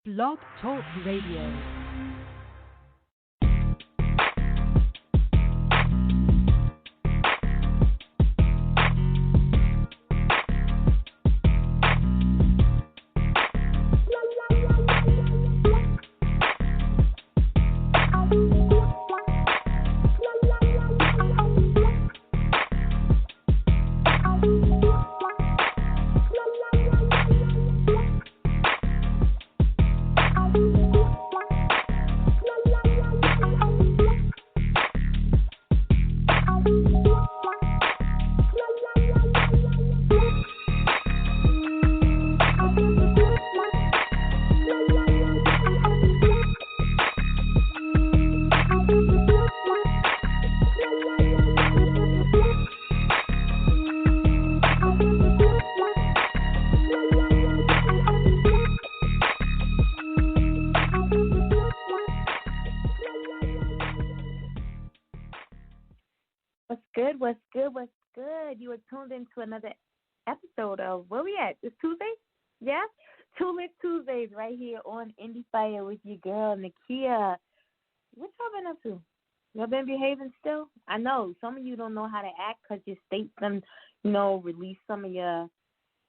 Blog Talk Radio. What's good? You are tuned into another episode of, where we at? It's Tuesday? Yeah? Two Lit Tuesdays right here on Endie Fiya with your girl, Nakia. What y'all been up to? Y'all been behaving still? I know some of you don't know how to act because your states done, release some of your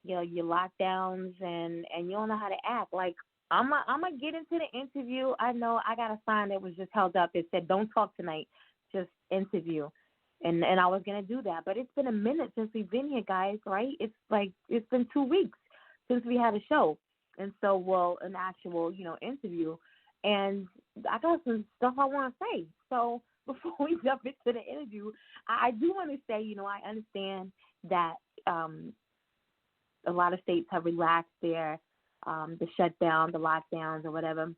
lockdowns and you don't know how to act. Like, I'm going to get into the interview. I know I got a sign that was just held up. It said, don't talk tonight, just interview. And I was going to do that. But it's been a minute since we've been here, guys, right? It's been 2 weeks since we had a show. And so, an actual, interview. And I got some stuff I want to say. So before we jump into the interview, I do want to say, I understand that a lot of states have relaxed their the shutdown, the lockdowns or whatever,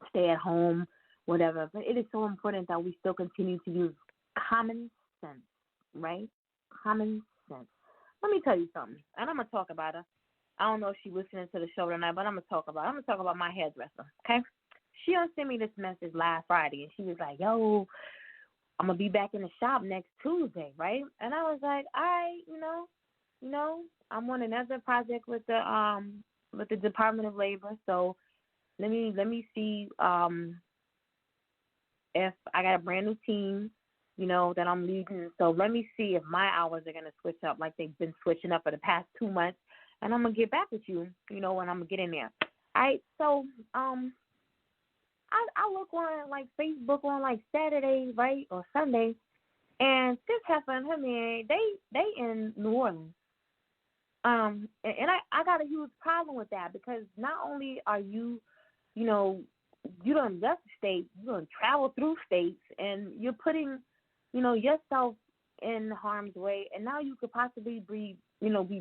stay at home, whatever. But it is so important that we still continue to use common sense, right? Common sense. Let me tell you something, and I'm going to talk about her. I don't know if she's listening to the show tonight, but I'm going to talk about my hairdresser, okay? She sent me this message last Friday, and she was like, yo, I'm going to be back in the shop next Tuesday, right? And I was like, all right, I'm on another project with the Department of Labor, so let me see if I got a brand new team, that I'm leading. So let me see if my hours are going to switch up like they've been switching up for the past 2 months. And I'm going to get back with you, when I'm going to get in there. All right, so I look on, Facebook on, Saturday, right, or Sunday, and this heifer and her man, they in New Orleans. And I got a huge problem with that because not only are you, you done left the state, you done travel through states, and you're putting, yourself in harm's way, and now you could possibly be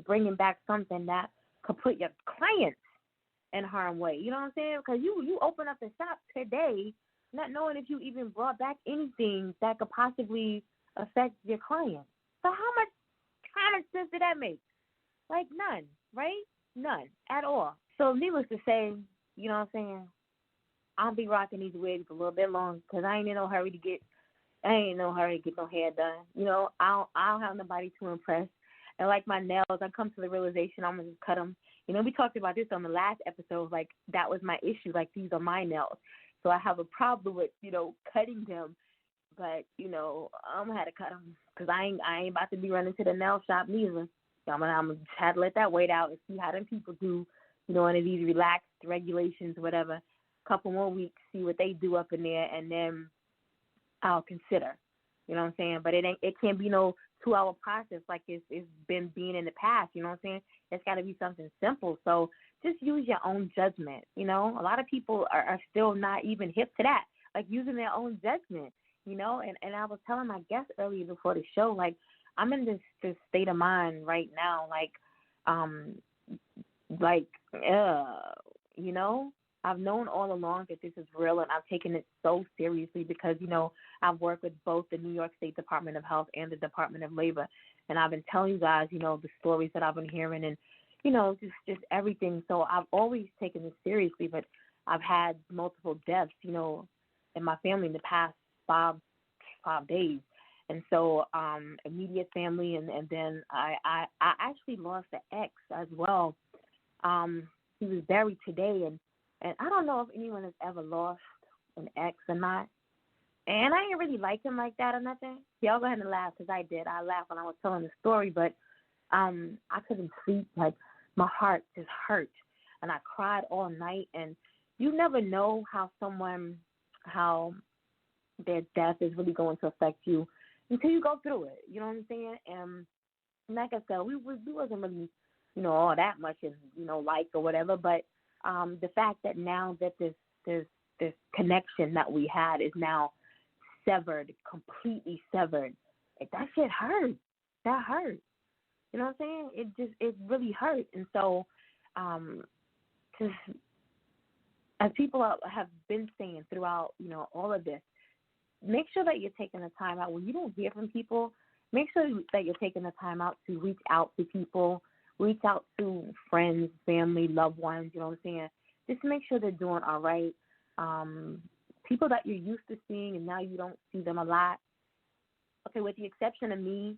bringing back something that could put your clients in harm's way. You know what I'm saying? Because you open up the shop today, not knowing if you even brought back anything that could possibly affect your client. So how much common sense did that make? Like none, right? None at all. So needless to say, you know what I'm saying, I'll be rocking these wigs a little bit long because I ain't in no hurry to get no hair done. I don't have nobody to impress. And like my nails, I come to the realization I'm going to cut them. We talked about this on the last episode. Like, that was my issue. Like, these are my nails. So I have a problem with, cutting them. But, I'm going to have to cut them because I ain't about to be running to the nail shop neither. So I'm going to have to let that wait out and see how them people do, under these relaxed regulations, whatever. Couple more weeks, see what they do up in there, and then I'll consider. You know what I'm saying? But it can't be no 2-hour process like it's been being in the past. You know what I'm saying? It's got to be something simple. So just use your own judgment. A lot of people are still not even hip to that, like using their own judgment. And I was telling my guest earlier before the show, like, I'm in this state of mind right now, I've known all along that this is real, and I've taken it so seriously because, I've worked with both the New York State Department of Health and the Department of Labor, and I've been telling you guys, the stories that I've been hearing and, just everything. So I've always taken this seriously, but I've had multiple deaths, in my family in the past five days. And so immediate family, and then I actually lost an ex as well. He was buried today, and And I don't know if anyone has ever lost an ex or not. And I didn't really like him like that or nothing. Y'all go ahead and laugh because I did. I laughed when I was telling the story, but I couldn't sleep. Like, my heart just hurt. And I cried all night. And you never know how their death is really going to affect you until you go through it. You know what I'm saying? And like I said, we wasn't really, all that much in, like or whatever. But the fact that now that this connection that we had is now severed, completely severed, that shit hurt. That hurt. You know what I'm saying? It really hurt. And so, just as people have been saying throughout, all of this, make sure that you're taking the time out. When you don't hear from people, make sure that you're taking the time out to reach out to people, reach out to friends, family, loved ones, you know what I'm saying? Just make sure they're doing all right. People that you're used to seeing and now you don't see them a lot. Okay, with the exception of me,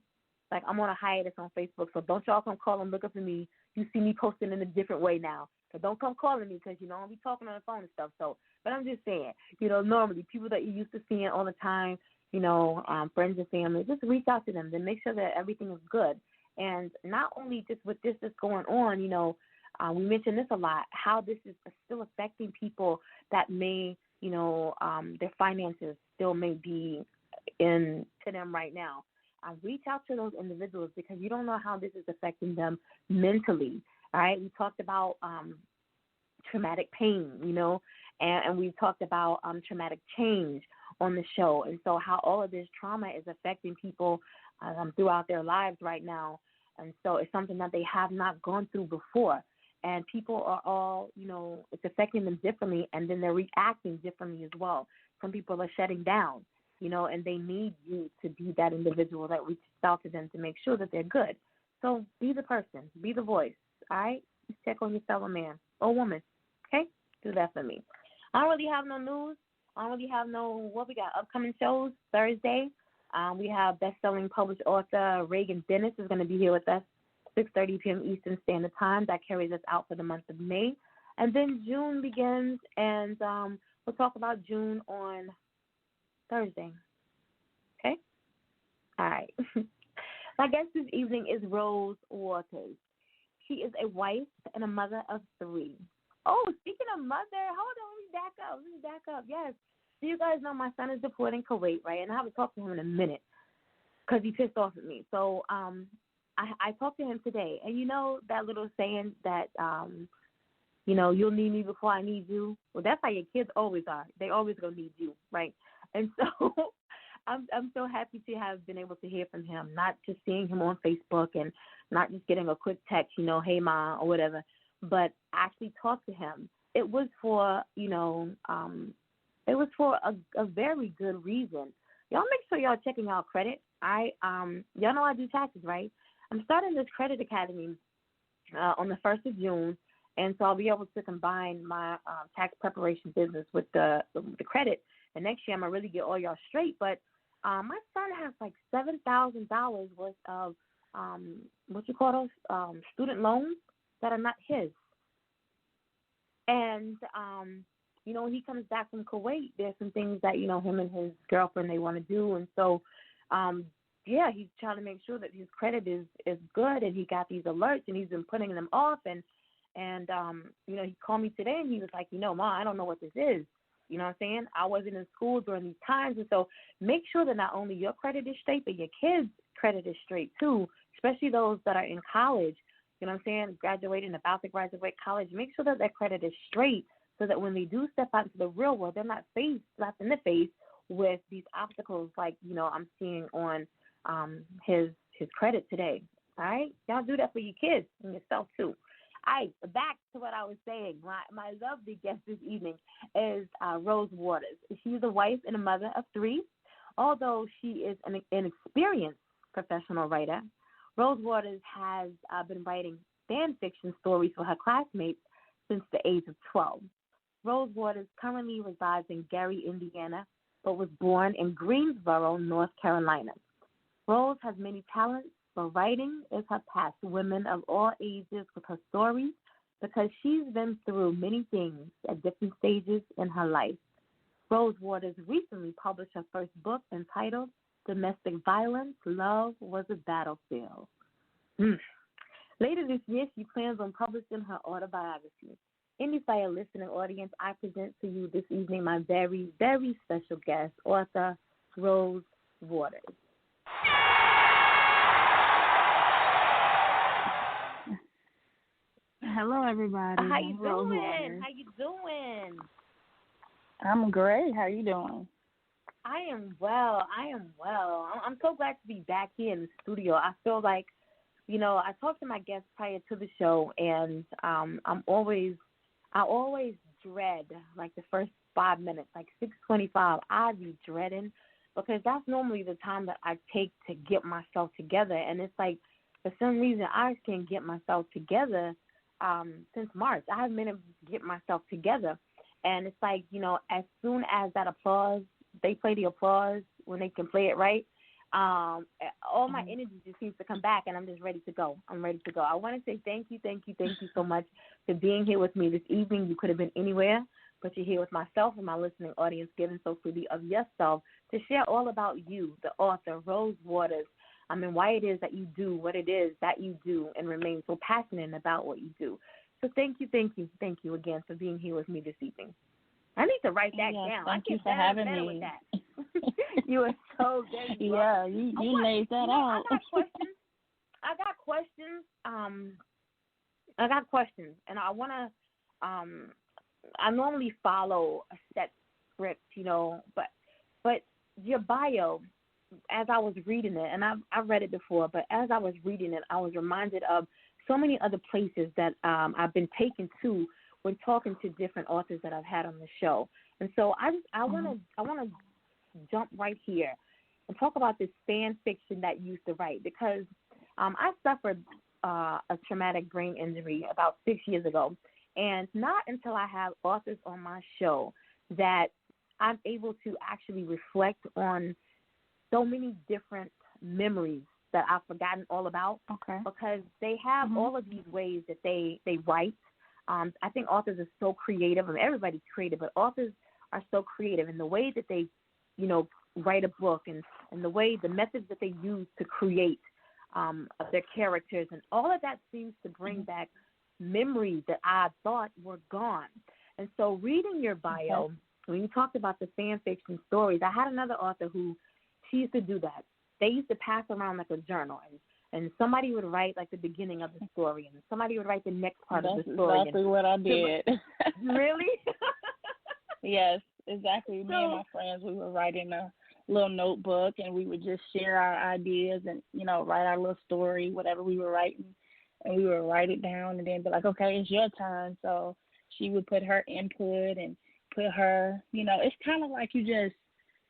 like, I'm on a hiatus on Facebook, so don't y'all come calling looking for me. You see me posting in a different way now. So don't come calling me because, I'll be talking on the phone and stuff. So, but I'm just saying, normally people that you're used to seeing all the time, friends and family, just reach out to them. Then make sure that everything is good. And not only just with this that's going on, we mentioned this a lot, how this is still affecting people that may, their finances still may be to them right now. Reach out to those individuals because you don't know how this is affecting them mentally. All right, we talked about traumatic pain, and we talked about traumatic change on the show, and so how all of this trauma is affecting people throughout their lives right now, and so it's something that they have not gone through before, and people are all, it's affecting them differently, and then they're reacting differently as well. Some people are shutting down, and they need you to be that individual that reaches out to them to make sure that they're good. So be the person, be the voice, all right? Just check on your fellow man or woman, okay? Do that for me. I don't really have no news. I don't really have what we got, upcoming shows Thursday. We have best-selling published author Reagan Dennis is going to be here with us, 6:30 p.m. Eastern Standard Time. That carries us out for the month of May. And then June begins, and we'll talk about June on Thursday. Okay? All right. My guest this evening is Rose Waters. She is a wife and a mother of 3. Oh, speaking of mother, hold on, let me back up. Yes. So you guys know my son is deployed in Kuwait, right? And I haven't talked to him in a minute because he pissed off at me. So I talked to him today. And you know that little saying that, you'll need me before I need you? Well, that's how your kids always are. They always going to need you, right? And so I'm so happy to have been able to hear from him, not just seeing him on Facebook and not just getting a quick text, hey, Ma, or whatever, but actually talk to him. It was for, a very good reason. Y'all make sure y'all checking out credit. Y'all know I do taxes, right? I'm starting this credit academy on the 1st of June, and so I'll be able to combine my tax preparation business with the credit. And next year I'm going to really get all y'all straight. But my son has like $7,000 worth of, student loans that are not his. And, when he comes back from Kuwait, there's some things that, him and his girlfriend, they want to do. And so, he's trying to make sure that his credit is good, and he got these alerts, and he's been putting them off. And he called me today, and he was like, Ma, I don't know what this is. You know what I'm saying? I wasn't in school during these times. And so make sure that not only your credit is straight, but your kids' credit is straight too, especially those that are in college. You know what I'm saying? Graduating, about to graduate college. Make sure that their credit is straight so that when they do step out into the real world, they're not slapped in the face with these obstacles like, I'm seeing on his credit today. All right? Y'all do that for your kids and yourself too. All right, back to what I was saying. My lovely guest this evening is Rose Waters. She's a wife and a mother of 3. Although she is an experienced professional writer, Rose Waters has been writing fan fiction stories for her classmates since the age of 12. Rose Waters currently resides in Gary, Indiana, but was born in Greensboro, North Carolina. Rose has many talents, but writing is her past. Women of all ages with her stories because she's been through many things at different stages in her life. Rose Waters recently published her first book entitled Domestic Violence, Love Was a Battlefield. Later this year, she plans on publishing her autobiography. Endie Fiya listening audience, I present to you this evening my very, very special guest, author Rose Waters. Hello, everybody. How you doing? How you doing? I'm great. How you doing? I am well. I'm so glad to be back here in the studio. I feel like, I talked to my guests prior to the show, and I always dread like the first 5 minutes, like 6:25. I be dreading because that's normally the time that I take to get myself together, and it's like for some reason I can't get myself together since March. I haven't been able to get myself together, and it's like as soon as that applause, they play the applause when they can play it right. All my energy just seems to come back, and I'm just ready to go. I'm ready to go. I want to say thank you so much for being here with me this evening. You could have been anywhere, but you're here with myself and my listening audience, giving so freely of yourself to share all about you, the author, Rose Waters. Why it is that you do what it is that you do and remain so passionate about what you do. So thank you again for being here with me this evening. I need to write that down. Thank you for having me. With that. You are so good. Yeah, you laid that out. I got questions, and I want to. I normally follow a set script, but your bio, as I was reading it, and I've read it before, but as I was reading it, I was reminded of so many other places that I've been taken to when talking to different authors that I've had on the show. And so I want to jump right here and talk about this fan fiction that you used to write, because I suffered a traumatic brain injury about 6 years ago, and not until I have authors on my show that I'm able to actually reflect on so many different memories that I've forgotten all about, because they have all of these ways that they write. I think authors are so creative, and everybody's creative, but authors are so creative in the way that they, write a book, and the methods that they use to create their characters, and all of that seems to bring back memories that I thought were gone. And so reading your bio, when you talked about the fan fiction stories, I had another author who, she used to do that. They used to pass around like a journal, and somebody would write like the beginning of the story, and somebody would write the next part of the story. That's exactly what I did. Really? Yes, exactly. Me and my friends, we were writing a little notebook, and we would just share our ideas and, write our little story, whatever we were writing, and we would write it down and then be like, okay, it's your turn. So she would put her input and put her, it's kind of like you just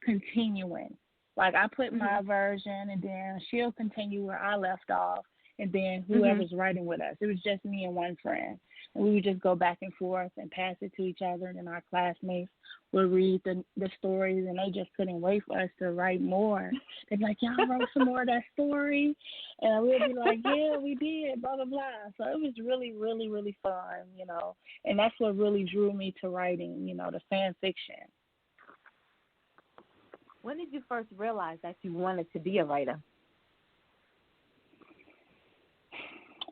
continuing. Like I put my version, and then she'll continue where I left off, and then whoever's writing with us. It was just me and one friend, and we would just go back and forth and pass it to each other, and then our classmates would read the stories, and they just couldn't wait for us to write more. They'd be like, y'all wrote some more of that story? And we'd be like, yeah, we did, blah, blah, blah. So it was really, really, really fun, and that's what really drew me to writing, the fan fiction. When did you first realize that you wanted to be a writer?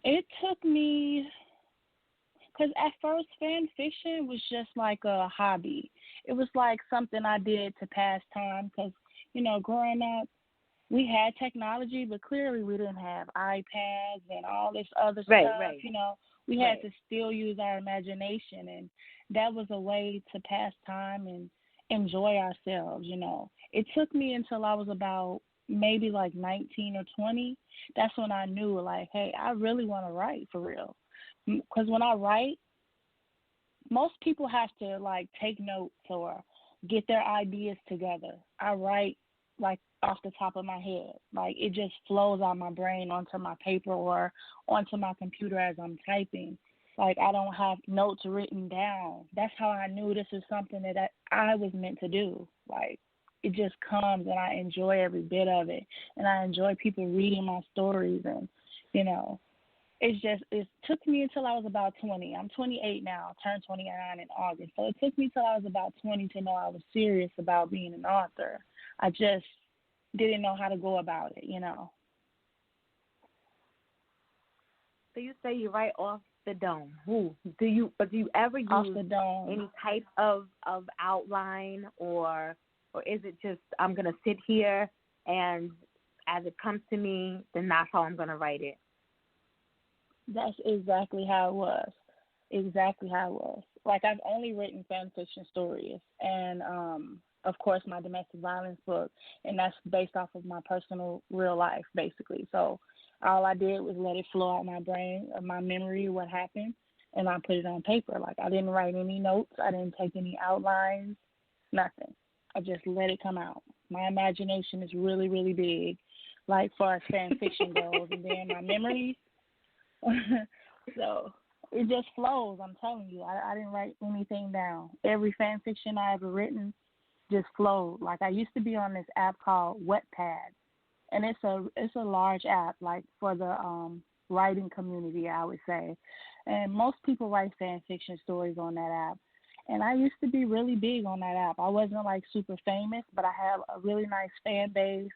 It took me, because at first fan fiction was just like a hobby. It was like something I did to pass time, because, growing up, we had technology, but clearly we didn't have iPads and all this other stuff. Right. We had to still use our imagination, and that was a way to pass time and enjoy ourselves. It took me until I was about maybe like 19 or 20. That's when I knew, like, hey, I really want to write for real. Because when I write, most people have to, like, take notes or get their ideas together. I write, like, off the top of my head. Like, it just flows out my brain onto my paper or onto my computer as I'm typing. Like, I don't have notes written down. That's how I knew this is something that I was meant to do. Like, it just comes, and I enjoy every bit of it. And I enjoy people reading my stories, and, It took me until I was about 20. I'm 28 now, turned 29 in August. So it took me till I was about 20 to know I was serious about being an author. I just didn't know how to go about it. So you say you write off the dome. Do you ever Off use the dome. any type of outline, or is it just I'm gonna sit here and as it comes to me, then that's how I'm gonna write it? That's exactly how it was. Exactly how it was. Like, I've only written fan fiction stories, and of course my domestic violence book, and that's based off of my personal real life, basically. So all I did was let it flow out my brain, my memory, what happened, and I put it on paper. Like, I didn't write any notes, I didn't take any outlines, nothing. I just let it come out. My imagination is really, really big, like far as fan fiction goes, and then my memories. So it just flows. I'm telling you, I didn't write anything down. Every fan fiction I ever written just flowed. Like, I used to be on this app called Wattpad, and it's a large app, like, for the writing community, I would say. And most people write fan fiction stories on that app. And I used to be really big on that app. I wasn't like super famous, but I had a really nice fan base.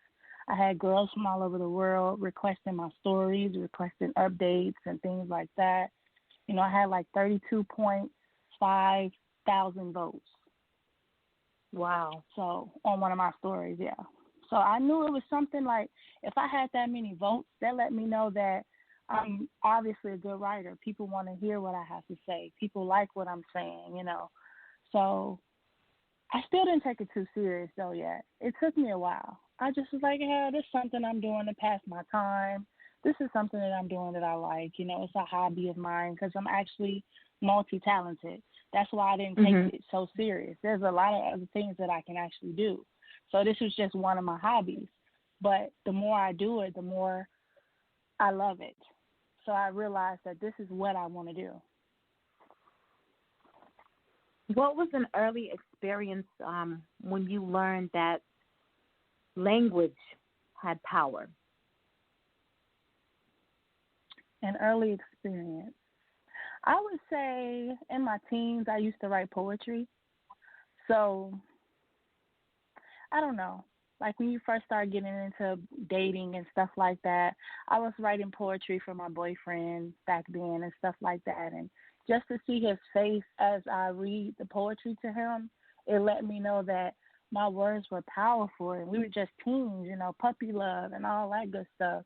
I had girls from all over the world requesting my stories, requesting updates and things like that. I had like 32.5 thousand votes. Wow. So on one of my stories, yeah. So I knew it was something like, if I had that many votes, that let me know that I'm obviously a good writer. People want to hear what I have to say. People like what I'm saying. So I still didn't take it too serious though yet. It took me a while. I just was like, yeah, this is something I'm doing to pass my time. This is something that I'm doing that I like. It's a hobby of mine because I'm actually multi-talented. That's why I didn't take it so serious. There's a lot of other things that I can actually do. So this was just one of my hobbies. But the more I do it, the more I love it. So I realized that this is what I want to do. What was an early experience when you learned that language had power? An early experience. I would say in my teens, I used to write poetry. So I don't know. Like, when you first start getting into dating and stuff like that, I was writing poetry for my boyfriend back then and stuff like that. And just to see his face as I read the poetry to him, it let me know that my words were powerful. And we were just teens, puppy love and all that good stuff.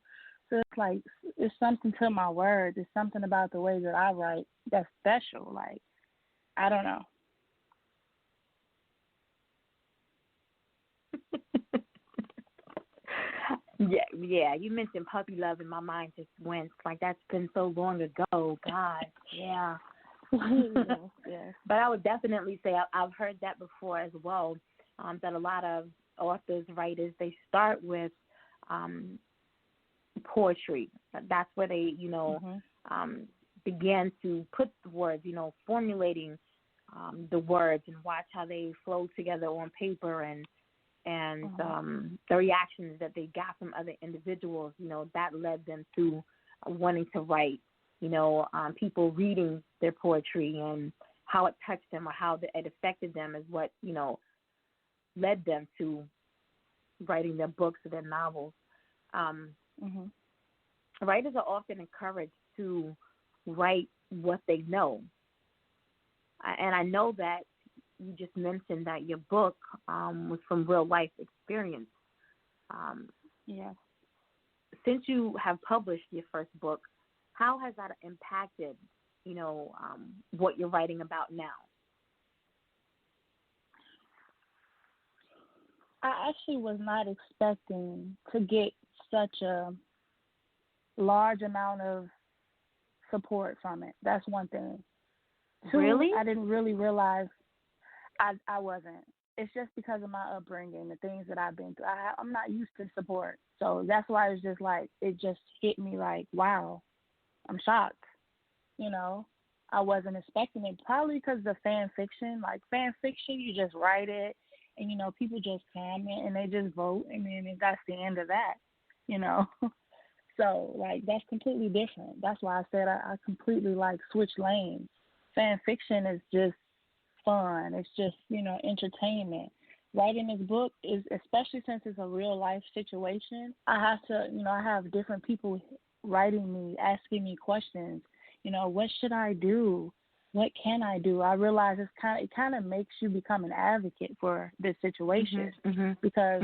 So it's like, it's something to my words. It's something about the way that I write that's special. Like, I don't know. Yeah. You mentioned puppy love, and my mind just went like, that's been so long ago. God, yeah. Yes. But I would definitely say I've heard that before as well. That a lot of authors, writers, they start with poetry. That's where they, began to put the words, formulating the words, and watch how they flow together on paper, and the reactions that they got from other individuals, that led them to wanting to write. People reading their poetry and how it touched them or how it affected them is what, led them to writing their books or their novels. Writers are often encouraged to write what they know. And I know that you just mentioned that your book was from real life experience. Yes. Since you have published your first book, how has that impacted, what you're writing about now? I actually was not expecting to get such a large amount of support from it. That's one thing. Two, really? I didn't really realize I wasn't. It's just because of my upbringing, the things that I've been through. I'm not used to support. So that's why it's just like, it just hit me like, wow, I'm shocked. I wasn't expecting it. Probably because the fan fiction, you just write it and, people just comment and they just vote, and then that's the end of that. So, like, that's completely different. That's why I said I completely, like, switch lanes. Fan fiction is just fun. It's just, entertainment. Writing this book is, especially since it's a real life situation, I have to, I have different people writing me, asking me questions. What should I do? What can I do? I realize it kind of makes you become an advocate for this situation because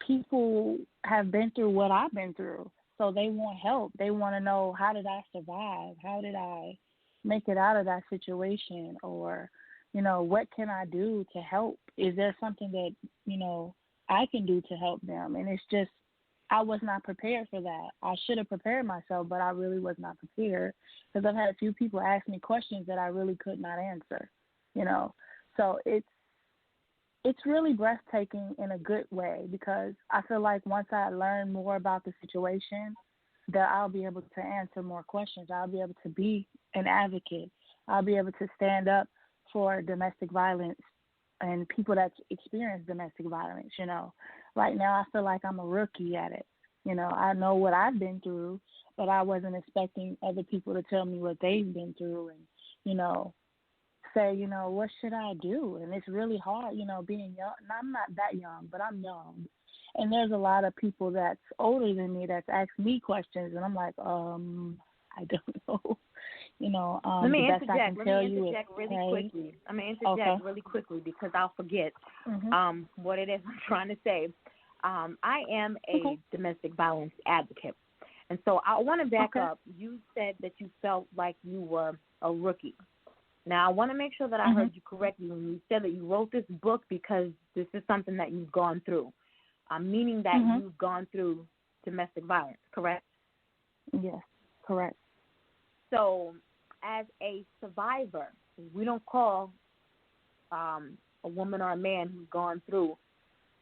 people have been through what I've been through. So they want help. They want to know, how did I survive? How did I make it out of that situation? Or, what can I do to help? Is there something that, I can do to help them? And it's just, I was not prepared for that. I should have prepared myself, but I really was not prepared because I've had a few people ask me questions that I really could not answer, So it's really breathtaking in a good way because I feel like once I learn more about the situation, that I'll be able to answer more questions. I'll be able to be an advocate. I'll be able to stand up for domestic violence and people that experience domestic violence, Right now I feel like I'm a rookie at it. I know what I've been through, but I wasn't expecting other people to tell me what they've been through and, say, what should I do? And it's really hard, being young. And I'm not that young, but I'm young. And there's a lot of people that's older than me that's asked me questions, and I'm like, I don't know. Let me the best I interject. can Let tell me you interject is really pray. quickly. I'm going to interject really quickly because I'll forget what it is I'm trying to say. I am a domestic violence advocate. And so I want to back up. You said that you felt like you were a rookie. Now, I want to make sure that I heard you correctly when you said that you wrote this book because this is something that you've gone through, meaning that you've gone through domestic violence, correct? Yes, correct. So as a survivor, we don't call a woman or a man who's gone through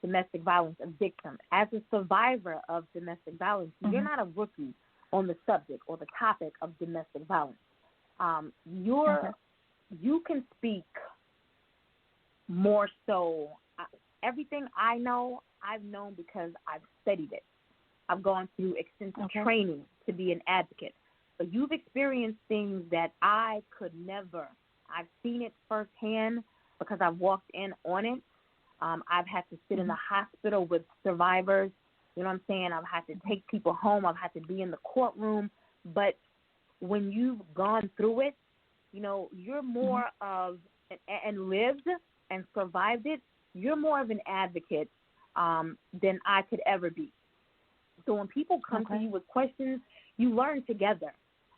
domestic violence a victim. As a survivor of domestic violence, you're not a rookie on the subject or the topic of domestic violence. You can speak more so. Everything I know, I've known because I've studied it. I've gone through extensive training to be an advocate. But you've experienced things that I could never. I've seen it firsthand because I've walked in on it. I've had to sit in the hospital with survivors. You know what I'm saying? I've had to take people home. I've had to be in the courtroom. But when you've gone through it, you're more of, and lived and survived it, you're more of an advocate than I could ever be. So when people come to you with questions, you learn together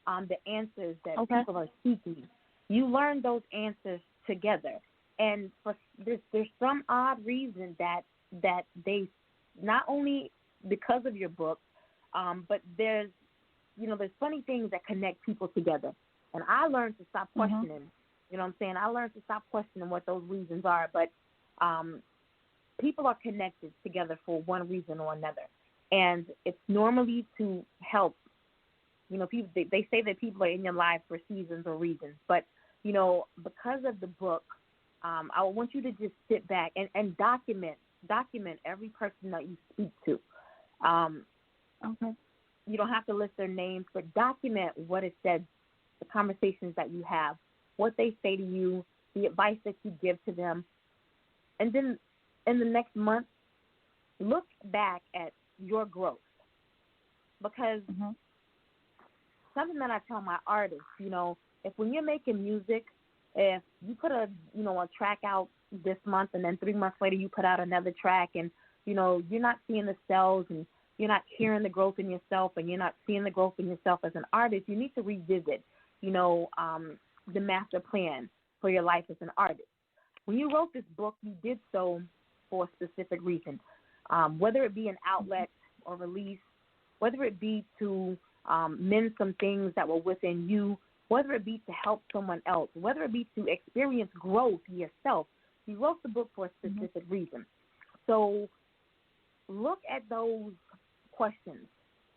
the answers that people are seeking. You learn those answers together. And for there's some odd reason that they, not only because of your book, but there's funny things that connect people together. And I learned to stop questioning. You know what I'm saying? I learned to stop questioning what those reasons are. But people are connected together for one reason or another. And it's normally to help. People, they say that people are in your life for seasons or reasons. But, because of the book, I want you to just sit back and document every person that you speak to. You don't have to list their names, but document what is said, the conversations that you have, what they say to you, the advice that you give to them. And then in the next month, look back at your growth. Because something that I tell my artists, if when you're making music, if you put a track out this month and then 3 months later you put out another track and, you're not seeing the sales and you're not hearing the growth in yourself and you're not seeing the growth in yourself as an artist, you need to revisit, the master plan for your life as an artist. When you wrote this book, you did so for a specific reason, whether it be an outlet or release, whether it be to mend some things that were within you, whether it be to help someone else, whether it be to experience growth yourself. You wrote the book for a specific reason. So look at those questions,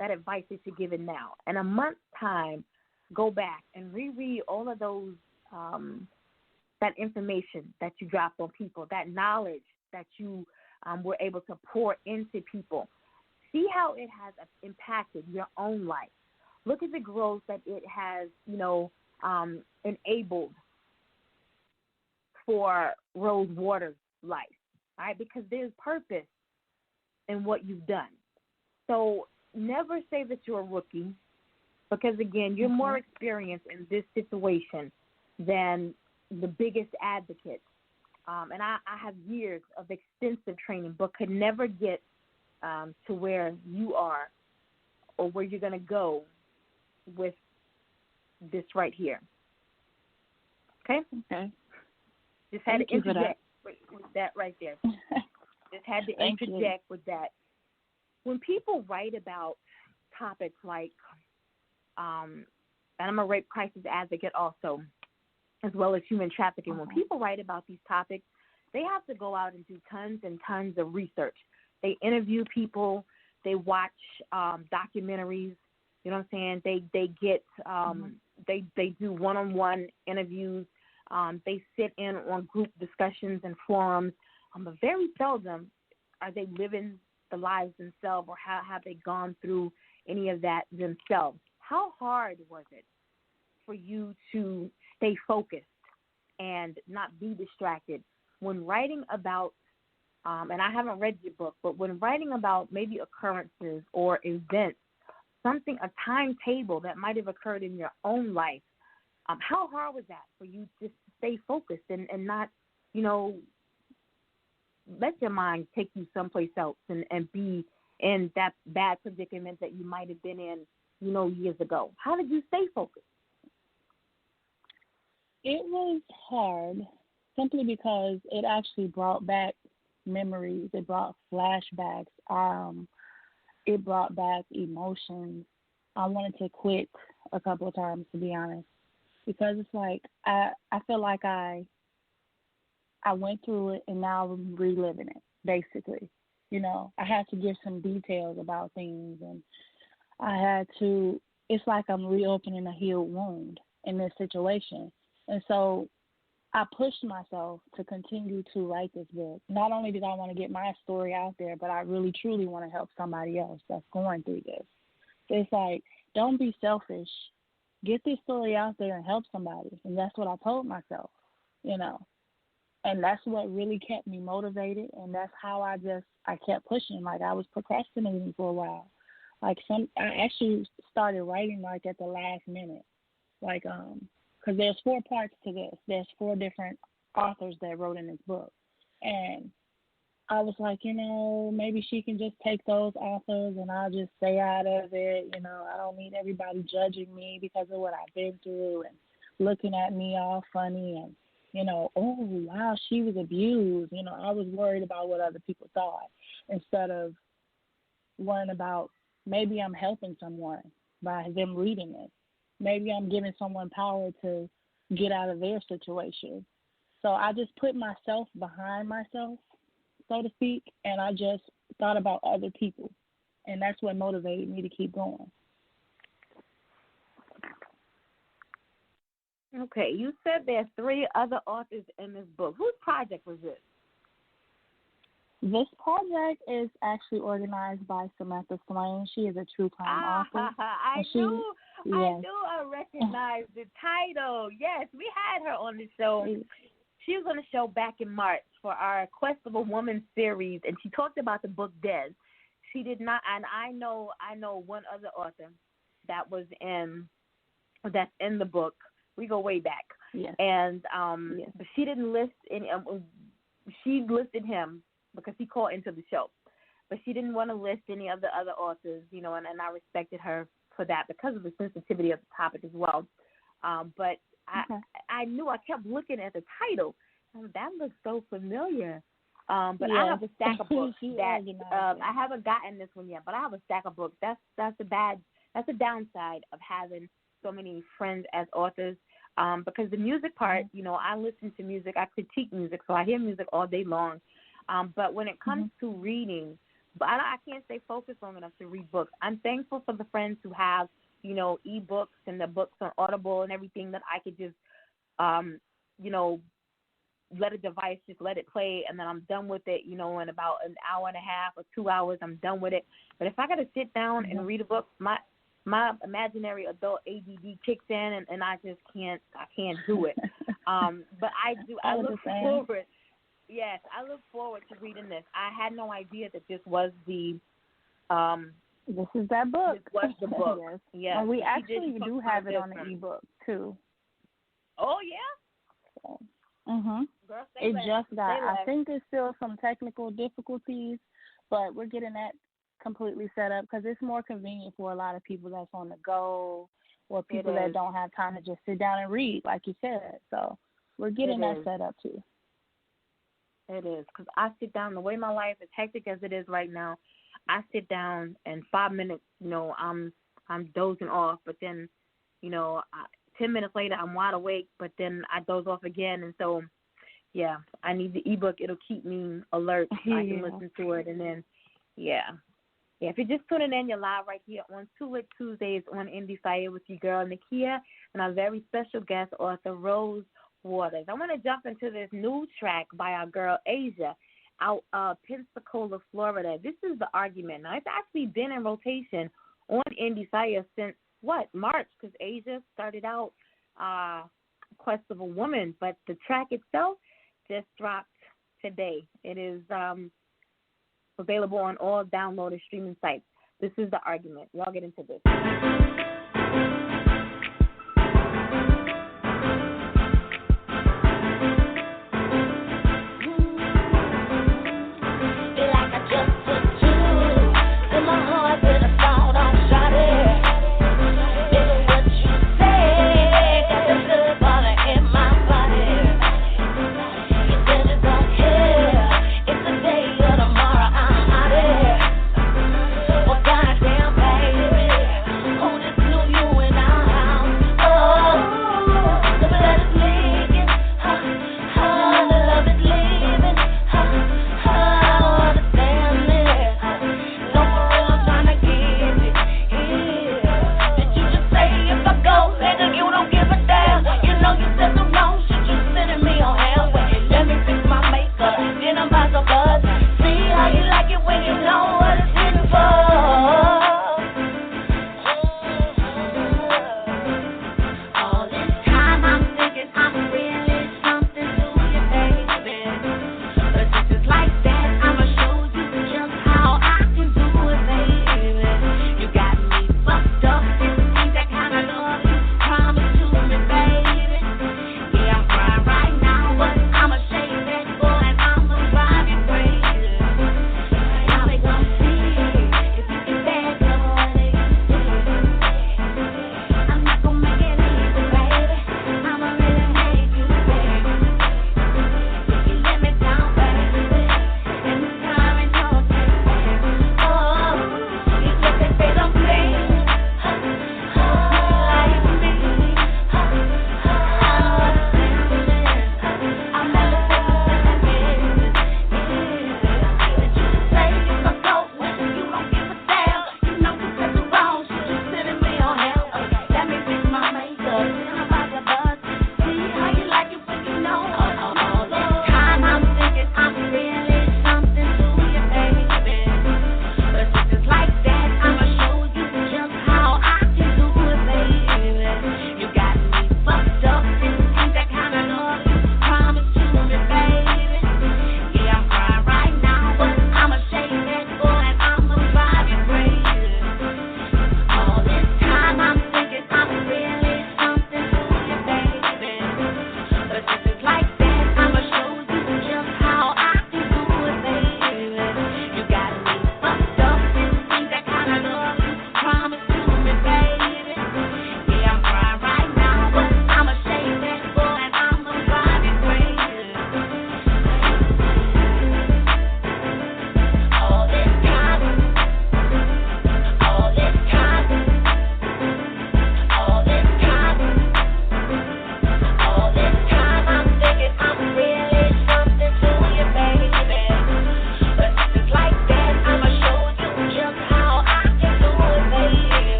that advice that you're giving now. In a month's time, go back and reread all of those, that information that you dropped on people, that knowledge that you were able to pour into people. See how it has impacted your own life. Look at the growth that it has, enabled for Rose Waters' life, right? Because there's purpose in what you've done. So never say that you're a rookie, because, again, you're more experienced in this situation than the biggest advocate. And I have years of extensive training, but could never get to where you are or where you're going to go with this right here. Okay? Okay. Just had to interject with that right there. Just had to interject with that. When people write about topics like, and I'm a rape crisis advocate also, as well as human trafficking, when people write about these topics, they have to go out and do tons and tons of research. They interview people. They watch documentaries. You know what I'm saying? They get they do one-on-one interviews. They sit in on group discussions and forums. But very seldom are they living the lives themselves, or how have they gone through any of that themselves. How hard was it for you to stay focused and not be distracted when writing about, and I haven't read your book, but when writing about maybe occurrences or events, something, a timetable that might have occurred in your own life, how hard was that for you just to stay focused and not, let your mind take you someplace else and be in that bad predicament that you might have been in, years ago? How did you stay focused? It was hard simply because it actually brought back memories. It brought flashbacks. It brought back emotions. I wanted to quit a couple of times, to be honest, because it's like I feel like I went through it and now I'm reliving it, basically. I had to give some details about things, and it's like I'm reopening a healed wound in this situation. And so I pushed myself to continue to write this book. Not only did I want to get my story out there, but I really, truly want to help somebody else that's going through this. It's like, don't be selfish. Get this story out there and help somebody. And that's what I told myself, And that's what really kept me motivated, and that's how I kept pushing. Like, I was procrastinating for a while. Like, I actually started writing, like, at the last minute. Like, because there's 4 parts to this. There's 4 different authors that wrote in this book. And I was like, maybe she can just take those authors and I'll just stay out of it. I don't need everybody judging me because of what I've been through and looking at me all funny and, oh, wow, she was abused. I was worried about what other people thought instead of worrying about maybe I'm helping someone by them reading it. Maybe I'm giving someone power to get out of their situation. So I just put myself behind myself, so to speak, and I just thought about other people. And that's what motivated me to keep going. Okay, you said there's 3 other authors in this book. Whose project was this? This project is actually organized by Samantha Swain. She is a true crime author. I recognized the title. Yes, we had her on the show. She was on the show back in March for our Quest of a Woman series, and she talked about the book Dead. She did not, and I know one other author that's in the book. We go way back. Yes. And but she didn't list any. She listed him because he called into the show, but she didn't want to list any of the other authors, and I respected her for that because of the sensitivity of the topic as well. But I knew, I kept looking at the title. That looks so familiar. But I have a stack of books that I haven't gotten this one yet. But I have a stack of books. That's a downside of having so many friends as authors. Because the music part, I listen to music, I critique music, so I hear music all day long. But when it comes to reading, I can't stay focused long enough to read books. I'm thankful for the friends who have, e-books and the books on Audible and everything that I could just, let a device just let it play, and then I'm done with it, in about an hour and a half or 2 hours, I'm done with it. But if I got to sit down and read a book, my imaginary adult ADD kicks in, and I just can't do it. But I do. I look forward. Yes, I look forward to reading this. I had no idea that this was the. This is that book. This was the book. Yes. Yeah. And we actually do have it on the ebook too. Oh yeah. So, Girl, it just got. I think there's still some technical difficulties, but we're getting that completely set up because it's more convenient for a lot of people that's on the go or people that don't have time to just sit down and read, like you said. So we're getting that set up too. It is, because I sit down, the way my life is hectic as it is right now, I sit down and 5 minutes, I'm dozing off, but then, 10 minutes later I'm wide awake, but then I doze off again. And so, yeah, I need the ebook. It'll keep me alert. I can listen to it. And then, yeah, if you're just tuning in, you're live right here on Two Lit Tuesdays on Endie Fiya with your girl, Nakia, and our very special guest, author Rose Waters. I want to jump into this new track by our girl Asia out of Pensacola, Florida. This is The Argument. Now, it's actually been in rotation on Endie Fiya since, March, because Asia started out Quest of a Woman, but the track itself just dropped today. It is available on all download and streaming sites. This is The Argument. Y'all get into this. Hold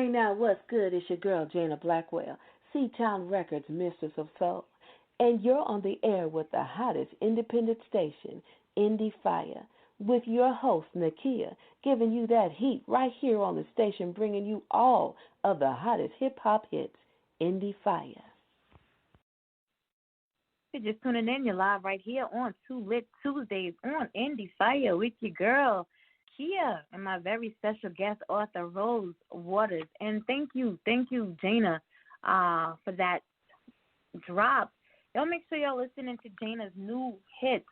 now, what's good? It's your girl, Jana Blackwell, C-Town Records, Mistress of Soul. And you're on the air with the hottest independent station, Endie Fiya, with your host, Nakia, giving you that heat right here on the station, bringing you all of the hottest hip-hop hits, Endie Fiya. You're just tuning in. You're live right here on Two Lit Tuesdays on Endie Fiya with your girl, Kia, and my very special guest author, Rose Waters. And thank you, Jana, for that drop. Y'all make sure y'all listening to Jana's new hit,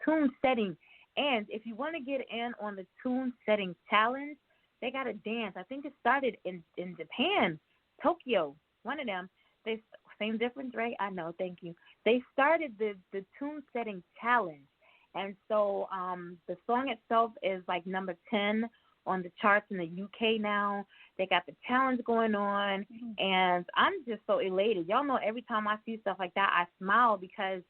Tune Setting. And if you want to get in on the Tune Setting Challenge, they got a dance. I think it started in Japan, Tokyo, one of them. Same difference, right? I know, thank you. They started the Tune Setting Challenge. And so the song itself is like number 10 on the charts in the UK now. They got the challenge going on, and I'm just so elated. Y'all know every time I see stuff like that, I smile because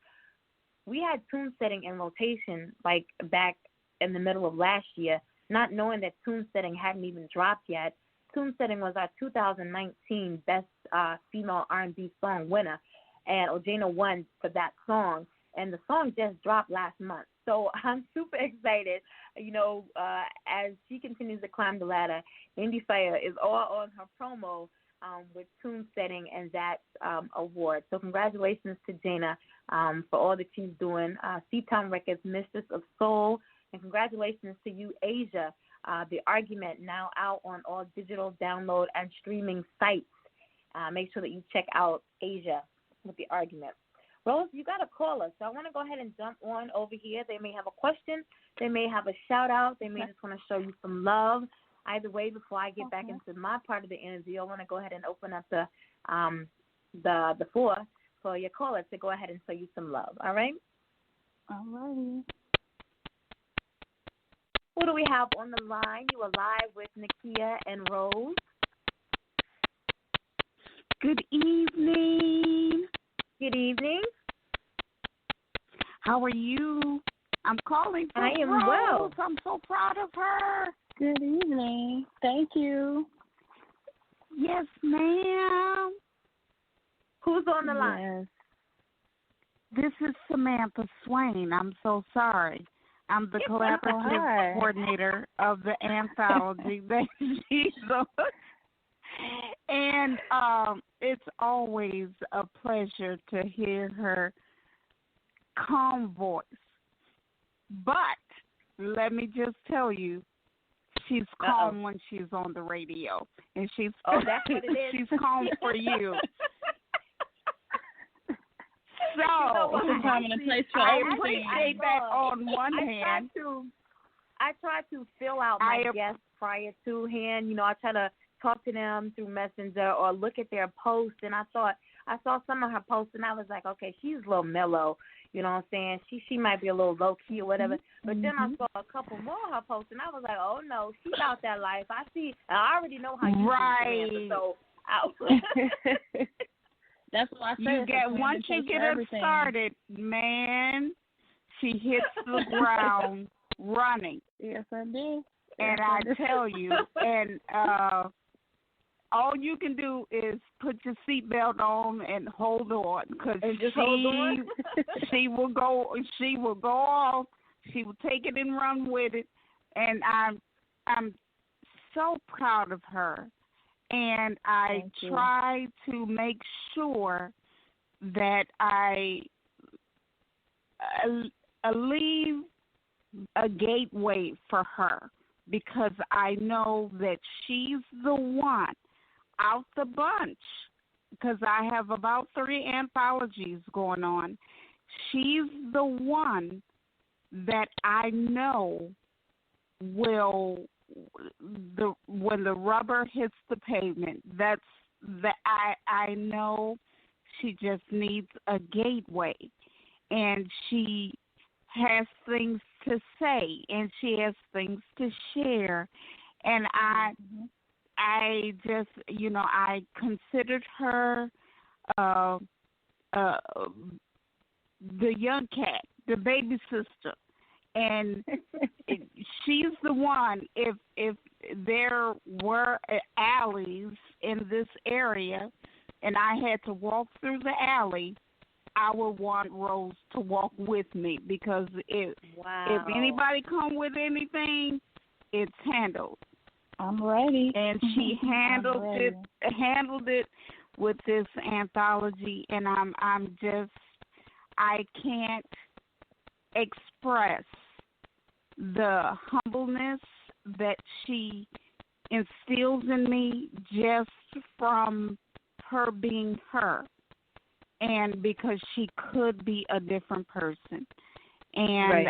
we had Tune Setting in rotation like back in the middle of last year, not knowing that Tune Setting hadn't even dropped yet. Tune Setting was our 2019 Best Female R&B Song winner, and Ojana won for that song. And the song just dropped last month. So I'm super excited, as she continues to climb the ladder. Endie Fiya is all on her promo with Tune Setting and that award. So congratulations to Jana for all that she's doing. C-Town Records, Mistress of Soul. And congratulations to you, Asia. The Argument, now out on all digital download and streaming sites. Make sure that you check out Asia with The Argument. Rose, you got to call us. So I want to go ahead and jump on over here. They may have a question. They may have a shout-out. They may just want to show you some love. Either way, before I get back into my part of the interview, I want to go ahead and open up the floor for your callers to go ahead and show you some love. All right? All righty. Who do we have on the line? You are live with Nakia and Rose. Good evening. Good evening. How are you? I'm calling for I am Rose. well. I'm so proud of her. Good evening. Thank you. Yes, ma'am. Who's on the line? This is Samantha Swain. I'm so sorry. I'm the collaborative coordinator of the anthology that she's on. And it's always a pleasure to hear her calm voice. But let me just tell you, she's calm when she's on the radio. And she's that's what it is. She's calm for you. So I appreciate that on one hand. I try to fill out my guests prior to hand. I try to talk to them through Messenger or look at their posts. And I saw some of her posts, and I was like, okay, she's a little mellow. You know what I'm saying? She might be a little low-key or whatever. But then I saw a couple more of her posts, and I was like, oh, no, she's out that life. I already know how you do, Samantha, so that's why I say once you get her started, man, she hits the ground running. Yes, I do. And I tell you, and all you can do is put your seatbelt on and hold on, because she will go. She will go off. She will take it and run with it. And I'm so proud of her. And I try to make sure that I leave a gateway for her, because I know that she's the one out the bunch, because I have about 3 anthologies going on. She's the one that I know will, when the rubber hits the pavement, I know she just needs a gateway, and she has things to say, and she has things to share, and I just, I considered her the young cat, the baby sister, and she's the one. If there were alleys in this area, and I had to walk through the alley, I would want Rose to walk with me because if anybody come with anything, it's handled. I'm ready. And she handled it with this anthology, and I can't express the humbleness that she instills in me just from her being her, and because she could be a different person. And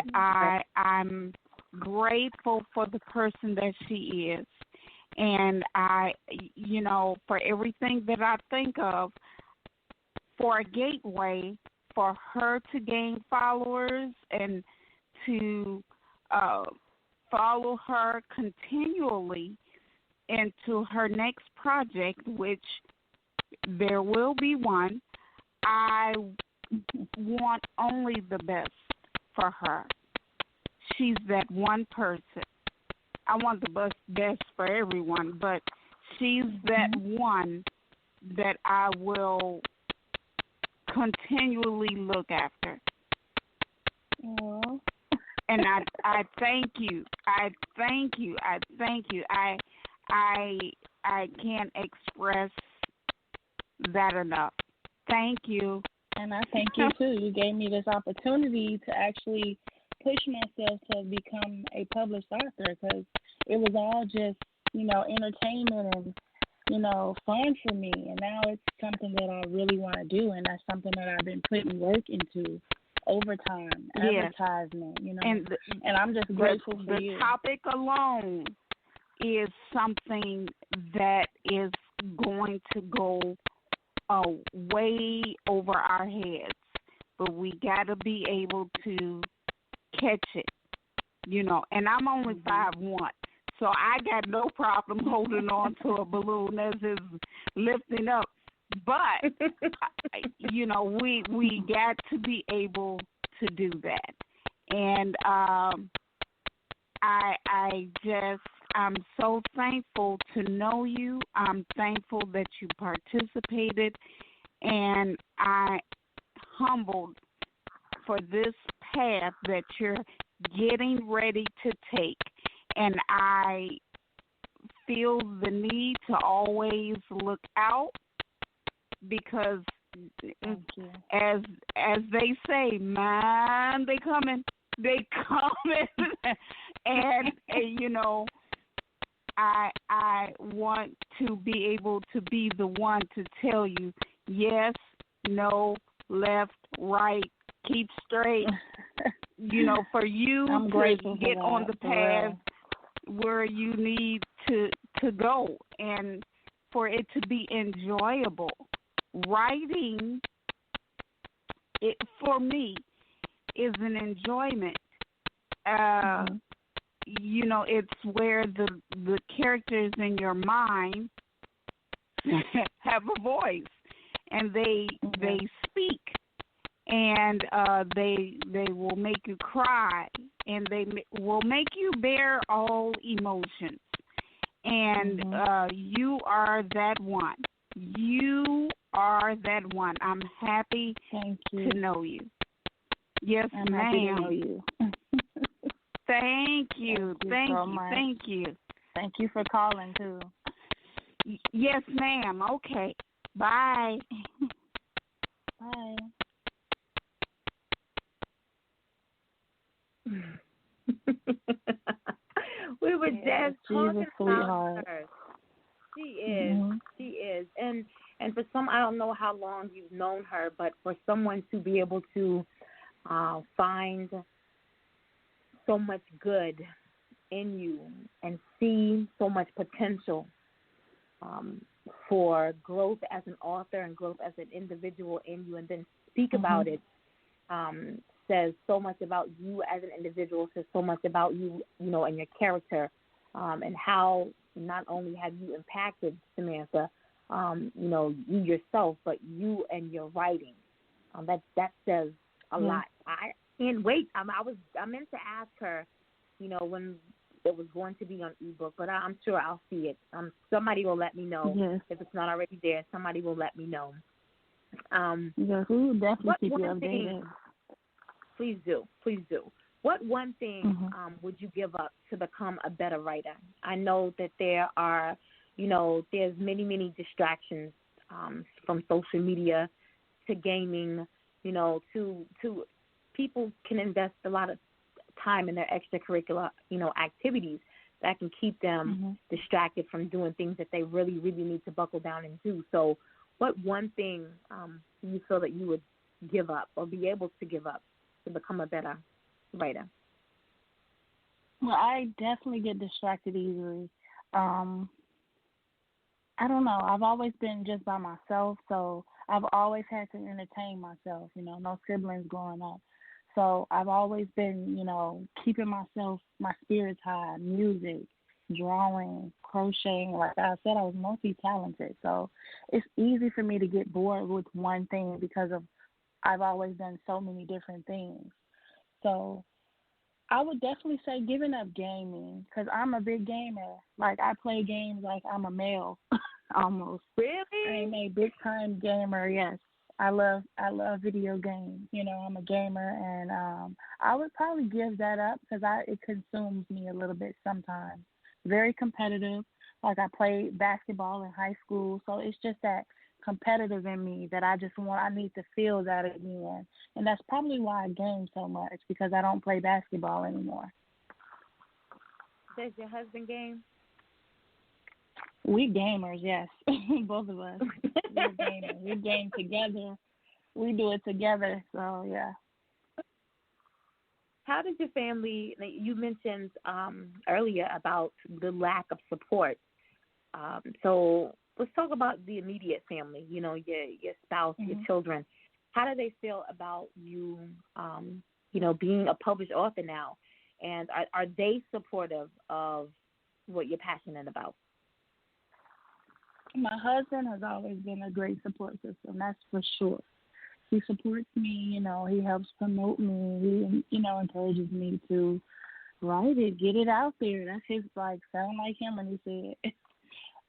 I'm grateful for the person that she is. And for everything that I think of, for a gateway for her to gain followers and to follow her continually into her next project, which there will be one. I want only the best for her. She's that one person. I want the best for everyone, but she's that one that I will continually look after. Aww. And I thank you. I can't express that enough. Thank you. And I thank you too. You gave me this opportunity to actually push myself to become a published author, because it was all just, entertainment and, fun for me. And now it's something that I really want to do, and that's something that I've been putting work into, overtime, advertisement, and I'm just grateful for you. The topic alone is something that is going to go way over our heads, but we got to be able to catch it, and I'm only 5'1", so I got no problem holding on to a balloon as it's lifting up. But, we got to be able to do that. And I'm so thankful to know you. I'm thankful that you participated, and I'm humbled for this path that you're getting ready to take. And I feel the need to always look out, because as they say, man, they coming, and I want to be able to be the one to tell you yes, no, left, right, keep straight. For you to get on the path where you need to go, and for it to be enjoyable. Writing, it for me is an enjoyment. It's where the characters in your mind have a voice, and they speak, and they will make you cry, and they will make you bear all emotions. And you are that one. You are that one. I'm happy to know you. Yes, I'm ma'am. happy to know you. Thank you. Thank you. Thank you for calling too. Yes, ma'am. Okay. Bye. Bye. We were just talking about her. She is. Mm-hmm. She is. And for some, I don't know how long you've known her, but for someone to be able to find so much good in you and see so much potential for growth as an author and growth as an individual in you, and then speak about it, says so much about you as an individual, says so much about you, and your character, and how not only have you impacted Samantha, you yourself, but you and your writing. That says a lot. I can't wait. I meant to ask her, when it was going to be on ebook, but I'm sure I'll see it. Somebody will let me know. Yes. If it's not already there. Somebody will let me know. Yes, we will definitely keep you updated. Please do. What one thing would you give up to become a better writer? I know that there are, there's many distractions from social media to gaming, to people can invest a lot of time in their extracurricular, activities that can keep them distracted from doing things that they really, really need to buckle down and do. So what one thing do you feel that you would give up or be able to give up to become a better writer? Well, I definitely get distracted easily. I don't know. I've always been just by myself, so I've always had to entertain myself, no siblings growing up. So I've always been, keeping my spirits high, music, drawing, crocheting. Like I said, I was multi-talented. So it's easy for me to get bored with one thing because I've always done so many different things. So I would definitely say giving up gaming because I'm a big gamer. Like I play games like I'm a male almost. Really? I'm a big time gamer. Yes, I love video games. I'm a gamer, and I would probably give that up because it consumes me a little bit sometimes. Very competitive. Like I played basketball in high school, so it's just that competitive in me that I need to feel that again. And that's probably why I game so much, because I don't play basketball anymore. Does your husband game? We gamers, yes. Both of us. We're gamers. We game together. We do it together, so yeah. How did your family, you mentioned earlier about the lack of support. So let's talk about the immediate family, your spouse, your children. How do they feel about you, being a published author now? And are they supportive of what you're passionate about? My husband has always been a great support system, that's for sure. He supports me, he helps promote me. He, encourages me to write it, get it out there. That's his, sound like him when he said it.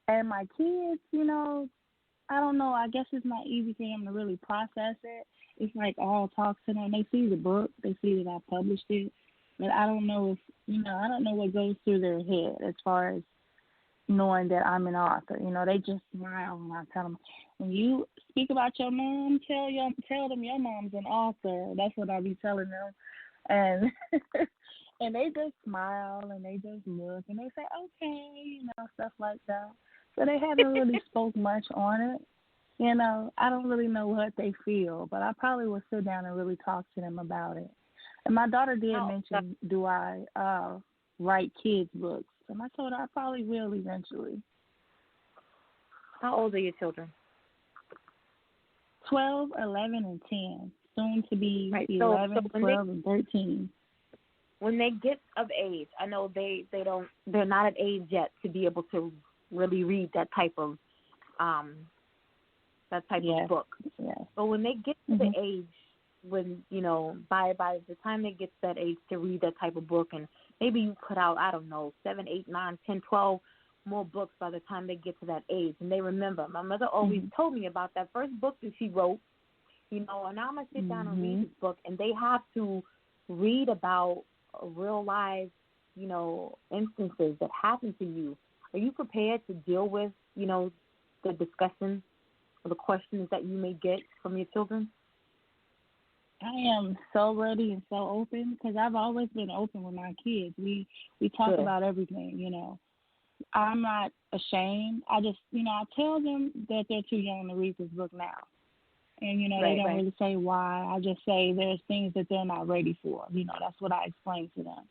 And my kids, I don't know, I guess it's not easy for him to really process it. It's like all talk to them. They see the book, they see that I published it, but I don't know if, I don't know what goes through their head as far as knowing that I'm an author. They just smile when I tell them, when you speak about your mom, tell them your mom's an author. That's what I be telling them. And and they just smile and they just look and they say, okay, stuff like that. So they haven't really spoke much on it. I don't really know what they feel, but I probably will sit down and really talk to them about it. And my daughter did mention, do I write kids' books? And I told her I probably will eventually. How old are your children? 12, 11, and 10. Soon to be right. 11, 12, and 13. When they get of age, I know they're not at age yet to be able to really read that type of book. Yes. But when they get to the age when, by the time they get to that age to read that type of book, and maybe you put out, 7, 8, 9, 10, 12 more books by the time they get to that age. And they remember. My mother always told me about that first book that she wrote, and now I'm going to sit down and read this book. And they have to read about real life, instances that happen to you. Are you prepared to deal with, the discussion or the questions that you may get from your children? I am so ready and so open because I've always been open with my kids. We talk about everything, I'm not ashamed. I just, I tell them that they're too young to read this book now. And, they don't really say why. I just say there's things that they're not ready for. That's what I explain to them.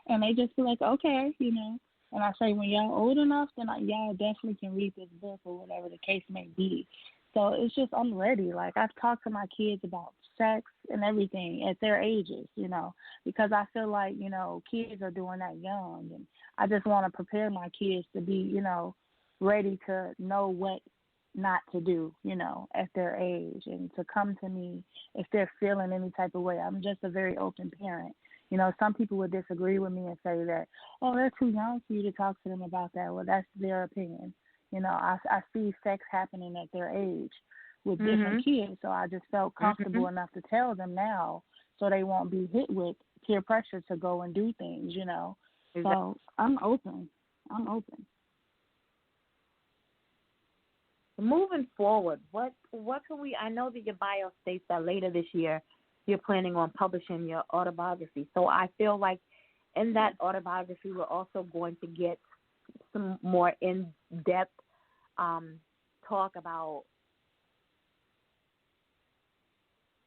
And they just be like, okay, And I say, when y'all old enough, then y'all definitely can read this book or whatever the case may be. So it's just, I'm ready. Like, I've talked to my kids about sex and everything at their ages, because I feel like, kids are doing that young. And I just want to prepare my kids to be, ready to know what not to do, at their age, and to come to me if they're feeling any type of way. I'm just a very open parent. Some people would disagree with me and say that, oh, they're too young for you to talk to them about that. Well, that's their opinion. I see sex happening at their age with different kids, so I just felt comfortable enough to tell them now so they won't be hit with peer pressure to go and do things, Exactly. So I'm open. Moving forward, what can we? I know that your bio states that later this year you're planning on publishing your autobiography. So I feel like in that autobiography we're also going to get some more in-depth talk about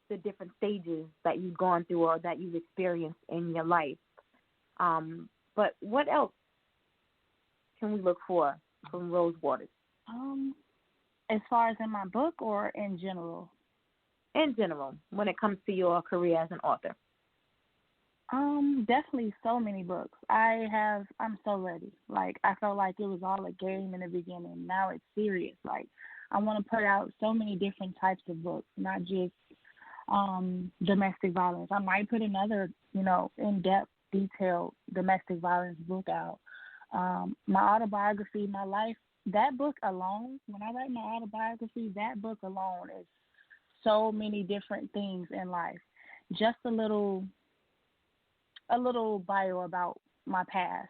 the different stages that you've gone through or that you've experienced in your life. But what else can we look for from Rose Waters? As far as in my book or in general? In general, when it comes to your career as an author. Definitely so many books. I'm so ready. Like, I felt like it was all a game in the beginning. Now it's serious. Like, I want to put out so many different types of books, not just domestic violence. I might put another, in-depth, detailed domestic violence book out. My autobiography, my life, that book alone, when I write my autobiography, that book alone is so many different things in life. Just a little bio about my past.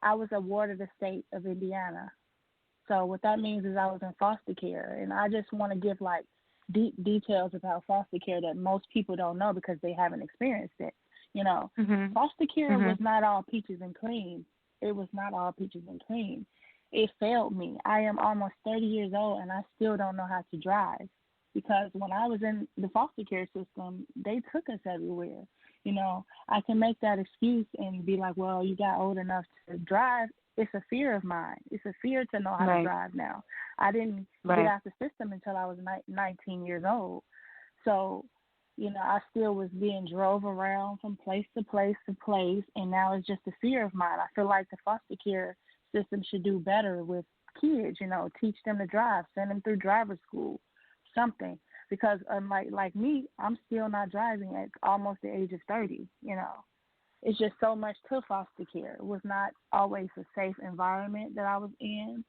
I was a ward of the state of Indiana. So what that means is I was in foster care, and I just want to give like deep details about foster care that most people don't know because they haven't experienced it. Foster care was not all peaches and cream. It was not all peaches and cream. It failed me. I am almost 30 years old, and I still don't know how to drive because when I was in the foster care system, they took us everywhere. I can make that excuse and be like, well, you got old enough to drive. It's a fear of mine. It's a fear to know how to drive now. I didn't get out the system until I was 19 years old. So, I still was being drove around from place to place to place, and now it's just a fear of mine. I feel like the foster care system should do better with kids, teach them to drive, send them through driver's school, something. Because unlike me, I'm still not driving at almost the age of 30, It's just so much to foster care. It was not always a safe environment that I was in.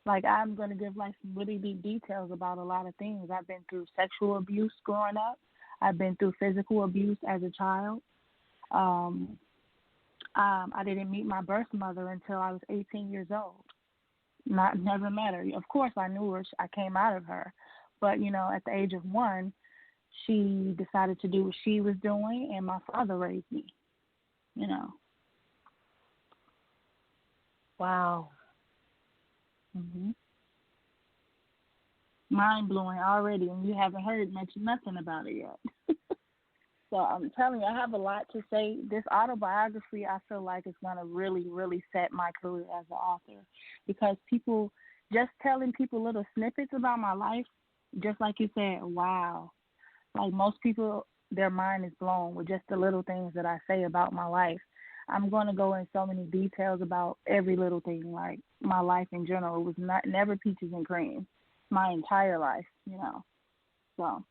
Like, I'm going to give, some really deep details about a lot of things. I've been through sexual abuse growing up. I've been through physical abuse as a child. I didn't meet my birth mother until I was 18 years old. Never met her. Of course, I knew her. I came out of her. But, at the age of 1, she decided to do what she was doing, and my father raised me, Wow. Mind-blowing already, and you haven't mentioned nothing about it yet. So I'm telling you, I have a lot to say. This autobiography, I feel like it's going to really, really set my career as an author because just telling people little snippets about my life, just like you said, wow. Like most people, their mind is blown with just the little things that I say about my life. I'm going to go in so many details about every little thing, like my life in general. It was never peaches and cream my entire life, So.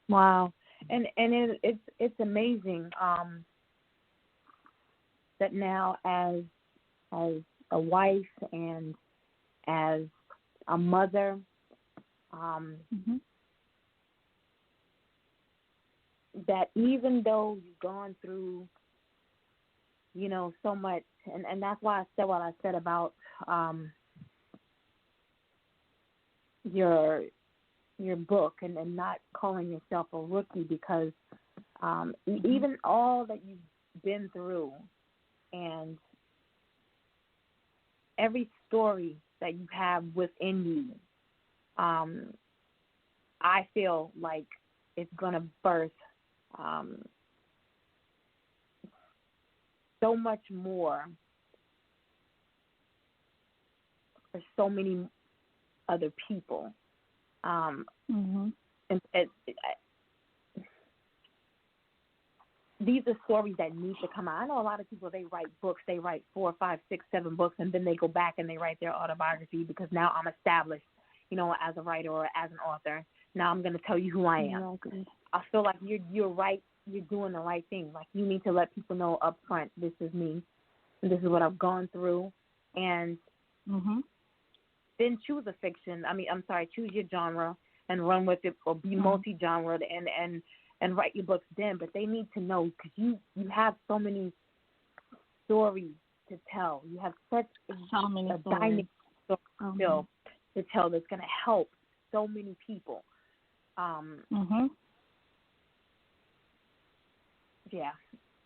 Wow. And it's amazing that now as a wife and as a mother, that even though you've gone through, so much, and that's why I said what I said about your book and not calling yourself a rookie because even all that you've been through and every story that you have within you, I feel like it's going to birth so much more for so many other people. These are stories that need to come out. I know a lot of people, they write books, they write 4, 5, 6, 7 books, and then they go back and they write their autobiography because now I'm established, as a writer or as an author. Now I'm going to tell you who I am. Exactly. I feel like you're right. You're doing the right thing. Like, you need to let people know up front, this is me, and this is what I've gone through, and then choose a fiction. Choose your genre and run with it, or be multi-genre and write your books then. But they need to know, because you have so many stories to tell. You have such a dynamic story to tell that's going to help so many people. Yeah,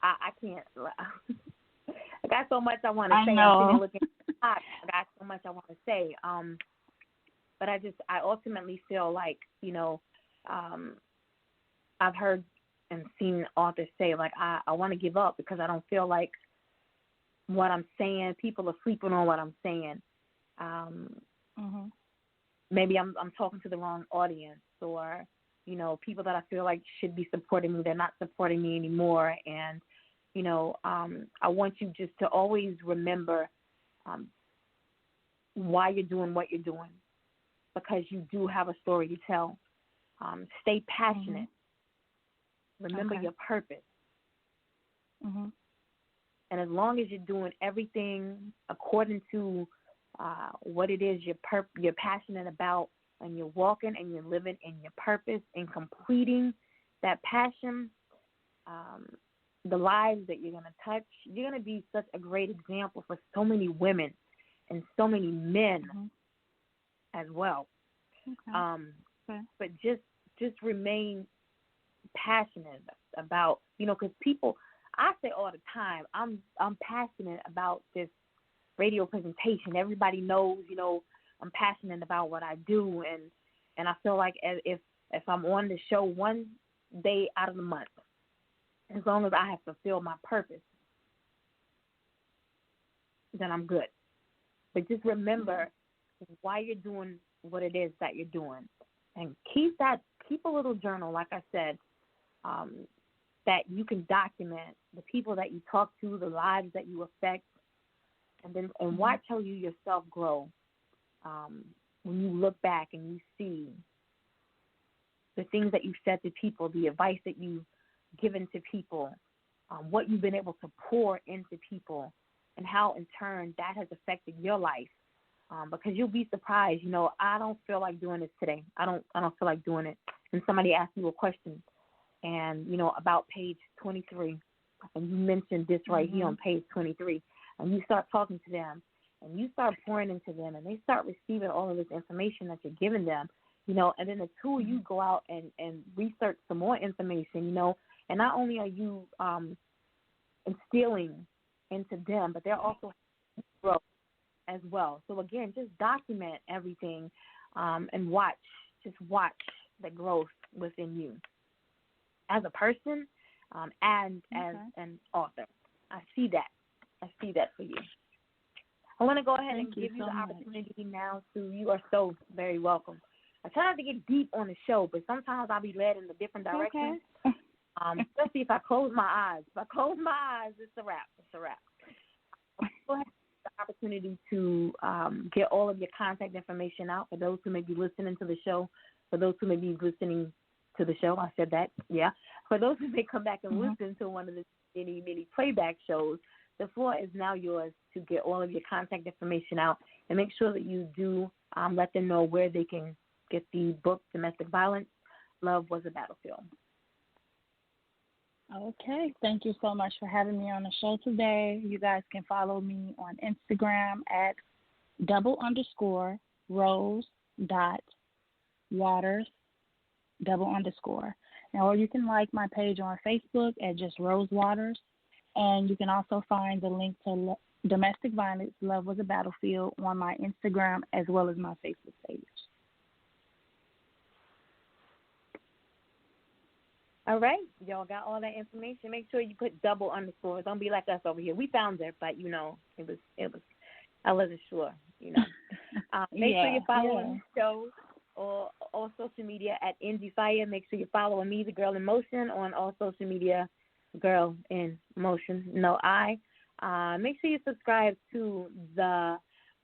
I can't. I got so much I want to say. Know. I'm sitting looking at the clock. I got so much I want to say. But I ultimately feel like, I've heard and seen authors say, like, I want to give up because I don't feel like what I'm saying, people are sleeping on what I'm saying. Maybe I'm talking to the wrong audience, or, people that I feel like should be supporting me, they're not supporting me anymore. And, I want you just to always remember why you're doing what you're doing, because you do have a story to tell. Stay passionate. Remember your purpose. And as long as you're doing everything according to what it is you're passionate about, and you're walking and you're living in your purpose and completing that passion, the lives that you're going to touch, you're going to be such a great example for so many women and so many men as well. But just remain passionate about, because people, I say all the time, I'm passionate about this radio presentation. Everybody knows, I'm passionate about what I do, and I feel like if I'm on the show one day out of the month, as long as I have fulfilled my purpose, then I'm good. But just remember why you're doing what it is that you're doing, and keep a little journal, like I said, that you can document the people that you talk to, the lives that you affect, and watch how you yourself grow. When you look back and you see the things that you've said to people, the advice that you've given to people, what you've been able to pour into people, and how in turn that has affected your life. Because you'll be surprised. I don't feel like doing this today. I don't feel like doing it. And somebody asks you a question, and about page 23, and you mentioned this right here on page 23, and you start talking to them, and you start pouring into them, and they start receiving all of this information that you're giving them, and then the two of you go out and research some more information, and not only are you instilling into them, but they're also growth as well. So again, just document everything, and watch the growth within you as a person, and as an author. I see that for you. I want to go ahead and give you the opportunity now to, you are so very welcome. I try not to get deep on the show, but sometimes I'll be led in a different direction. Especially if I close my eyes. If I close my eyes, it's a wrap. Go ahead and take the opportunity to get all of your contact information out for those who may be listening to the show, for those who may be listening to the show. I said that, yeah. For those who may come back and listen to one of the many playback shows, the floor is now yours to get all of your contact information out, and make sure that you do let them know where they can get the book, Domestic Violence, Love Was a Battlefield. Okay. Thank you so much for having me on the show today. You guys can follow me on Instagram at _rose.waters_. Or you can like my page on Facebook at just Rose Waters. And you can also find the link to Domestic Violence, Love Was a Battlefield on my Instagram as well as my Facebook page. All right. Y'all got all that information. Make sure you put double underscores. Don't be like us over here. We found it, but, it was I wasn't sure, Make sure you're following the show or all social media at Endie Fiya. Make sure you're following me, the Girl in Motion, on all social media, Girl in Motion, no I. Make sure you subscribe to the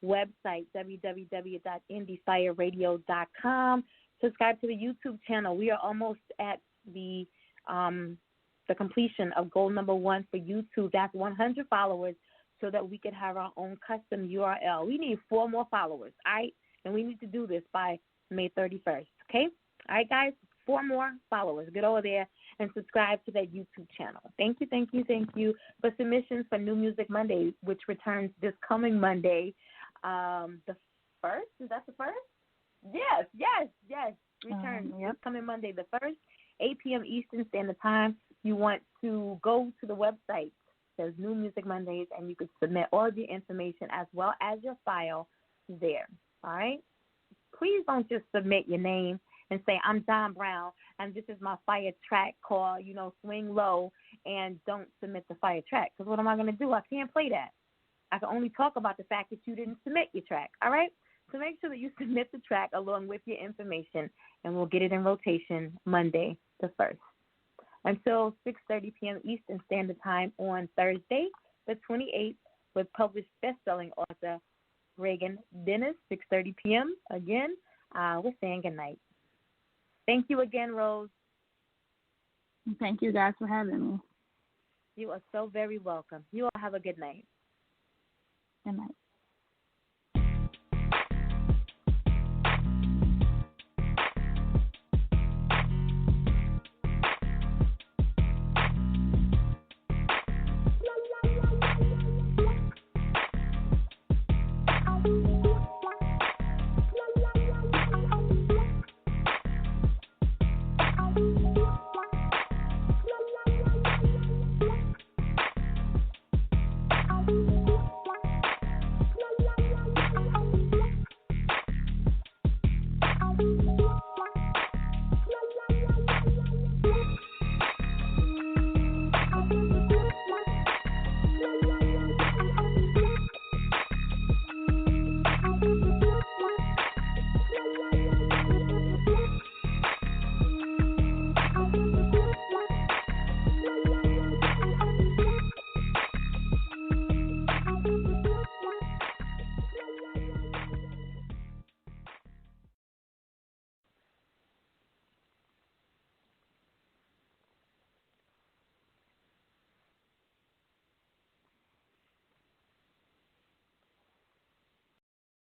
website, www.indiefireradio.com. Subscribe to the YouTube channel. We are almost at the completion of goal number 1 for YouTube. That's 100 followers so that we could have our own custom URL. We need 4 more followers, all right? And we need to do this by May 31st, okay? All right, guys, 4 more followers. Get over there and subscribe to that YouTube channel. Thank you for submissions for New Music Monday, which returns this coming Monday. The 1st? Is that the 1st? Yes. Returns this coming Monday, the 1st, 8 p.m. Eastern Standard Time. You want to go to the website. There's New Music Mondays, and you can submit all of your information as well as your file there. All right? Please don't just submit your name and say, I'm Don Brown, and this is my fire track called, Swing Low, and don't submit the fire track. Because what am I going to do? I can't play that. I can only talk about the fact that you didn't submit your track. All right? So make sure that you submit the track along with your information, and we'll get it in rotation Monday the 1st. Until 6:30 p.m. Eastern Standard Time on Thursday, the 28th, with published best-selling author Reagan Dennis, 6:30 p.m. Again, we're saying good night. Thank you again, Rose. Thank you guys for having me. You are so very welcome. You all have a good night. Good night.